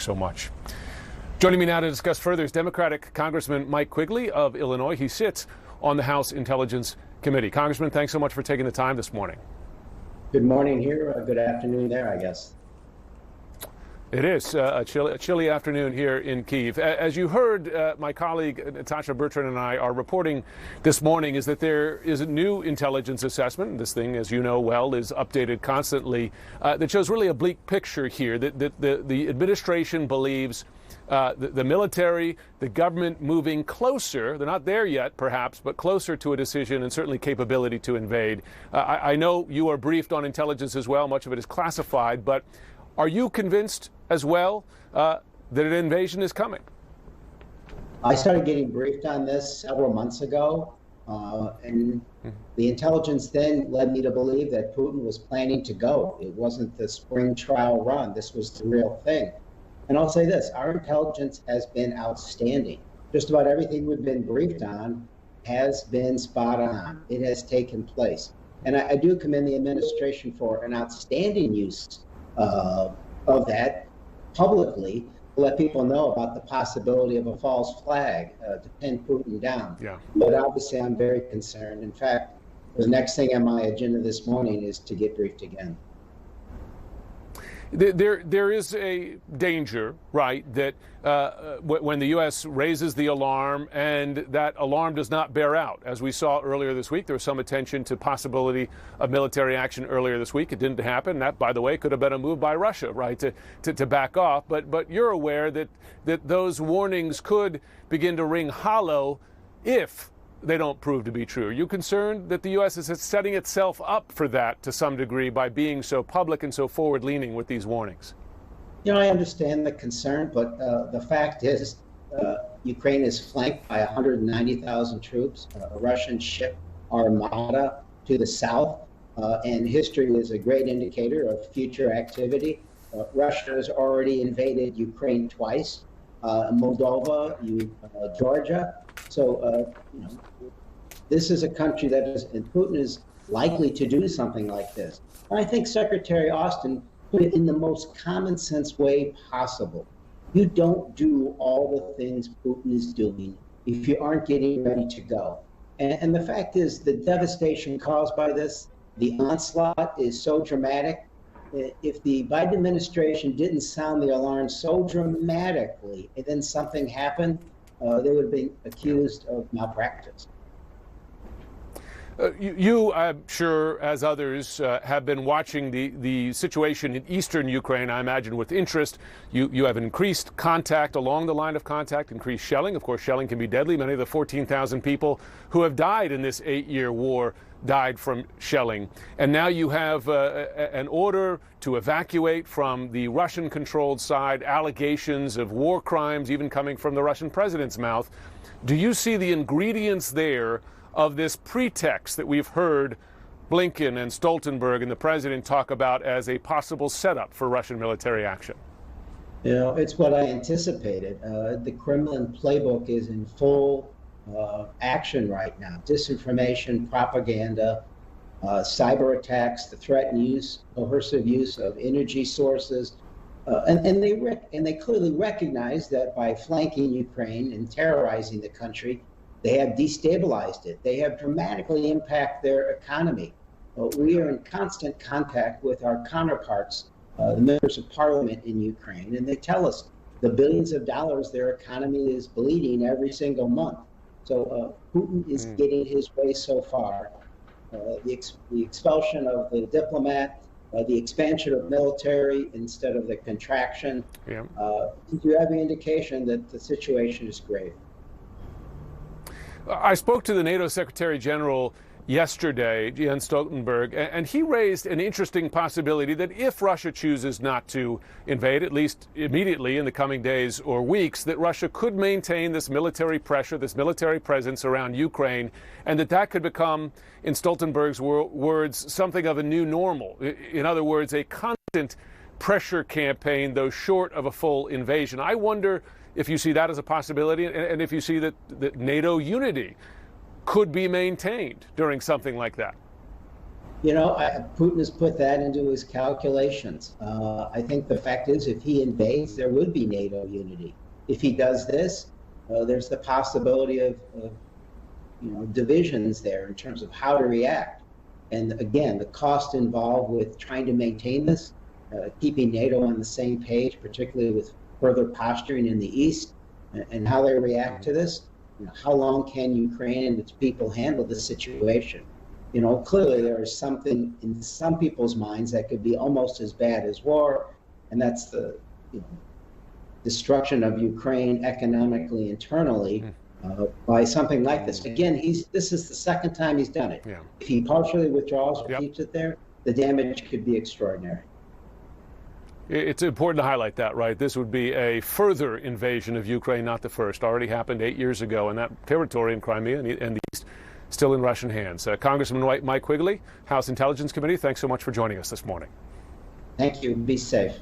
So much. Joining me now to discuss further is Democratic Congressman Mike Quigley of Illinois. He sits on the House Intelligence Committee. Congressman, thanks so much for taking the time this morning. Good morning here, good afternoon there, I guess. It is a chilly afternoon here in Kyiv. As you heard, my colleague Natasha Bertrand and I are reporting this morning is that there is a new intelligence assessment. This thing, as you know well, is updated constantly. That shows really a bleak picture here. That the administration believes the military, the government moving closer. They're not there yet, perhaps, but closer to a decision and certainly capability to invade. I know you are briefed on intelligence as well. Much of it is classified, but are you convinced as well that an invasion is coming? I started getting briefed on this several months ago, and the intelligence then led me to believe that Putin was planning to go. It wasn't the spring trial run. This was the real thing. And I'll say this, our intelligence has been outstanding. Just about everything we've been briefed on has been spot on. It has taken place. And I do commend the administration for an outstanding use of that publicly to let people know about the possibility of a false flag to pin Putin down. Yeah. But obviously I'm very concerned. In fact, the next thing on my agenda this morning is to get briefed again. There is a danger, right, that when the U.S. raises the alarm and that alarm does not bear out. As we saw earlier this week, there was some attention to possibility of military action earlier this week. It didn't happen. That, by the way, could have been a move by Russia, right, to back off. But you're aware that those warnings could begin to ring hollow if they don't prove to be true. Are you concerned that the U.S. is setting itself up for that to some degree by being so public and so forward-leaning with these warnings? You know, I understand the concern, but the fact is Ukraine is flanked by 190,000 troops, a Russian ship armada to the south, and history is a great indicator of future activity. Russia has already invaded Ukraine twice, Moldova, Georgia. So, you know, this is a country that is, and Putin is likely to do something like this. And I think Secretary Austin put it in the most common sense way possible. You don't do all the things Putin is doing if you aren't getting ready to go. And the fact is the devastation caused by this, the onslaught is so dramatic. If the Biden administration didn't sound the alarm so dramatically and then something happened, they would have been accused of malpractice. You, I'm sure, as others, have been watching the situation in eastern Ukraine, I imagine, with interest. You have increased contact along the line of contact, increased shelling. Of course, shelling can be deadly. Many of the 14,000 people who have died in this 8-year war died from shelling. And now you have an order to evacuate from the Russian-controlled side, allegations of war crimes even coming from the Russian president's mouth. Do you see the ingredients there of this pretext that we've heard Blinken and Stoltenberg and the president talk about as a possible setup for Russian military action? You know, it's what I anticipated. The Kremlin playbook is in full action right now. Disinformation, propaganda, cyber attacks, the threatened use, coercive use of energy sources. And they clearly recognize that by flanking Ukraine and terrorizing the country, they have destabilized it. They have dramatically impacted their economy. We are in constant contact with our counterparts, the members of parliament in Ukraine, and they tell us the billions of dollars their economy is bleeding every single month. So Putin is getting his way so far. The expulsion of the diplomat, the expansion of military instead of the contraction, gives you every indication that the situation is grave. I spoke to the NATO Secretary General yesterday, Jens Stoltenberg, and he raised an interesting possibility that if Russia chooses not to invade, at least immediately in the coming days or weeks, that Russia could maintain this military pressure, this military presence around Ukraine, and that could become, in Stoltenberg's words, something of a new normal. In other words, a constant pressure campaign, though short of a full invasion. I wonder if you see that as a possibility, and if you see that NATO unity could be maintained during something like that. Putin has put that into his calculations. I think the fact is, if he invades, there would be NATO unity. If he does this, there's the possibility of divisions there in terms of how to react. And again, the cost involved with trying to maintain this, keeping NATO on the same page, particularly with further posturing in the East, and how they react to this. How long can Ukraine and its people handle this situation? Clearly there is something in some people's minds that could be almost as bad as war, and that's the destruction of Ukraine economically, internally, by something like this. Again, this is the second time he's done it. Yeah. If he partially withdraws or keeps it there, the damage could be extraordinary. It's important to highlight that, right? This would be a further invasion of Ukraine, not the first. Already happened 8 years ago, and that territory in Crimea and the East still in Russian hands. Congressman Mike Quigley, House Intelligence Committee, thanks so much for joining us this morning. Thank you. Be safe.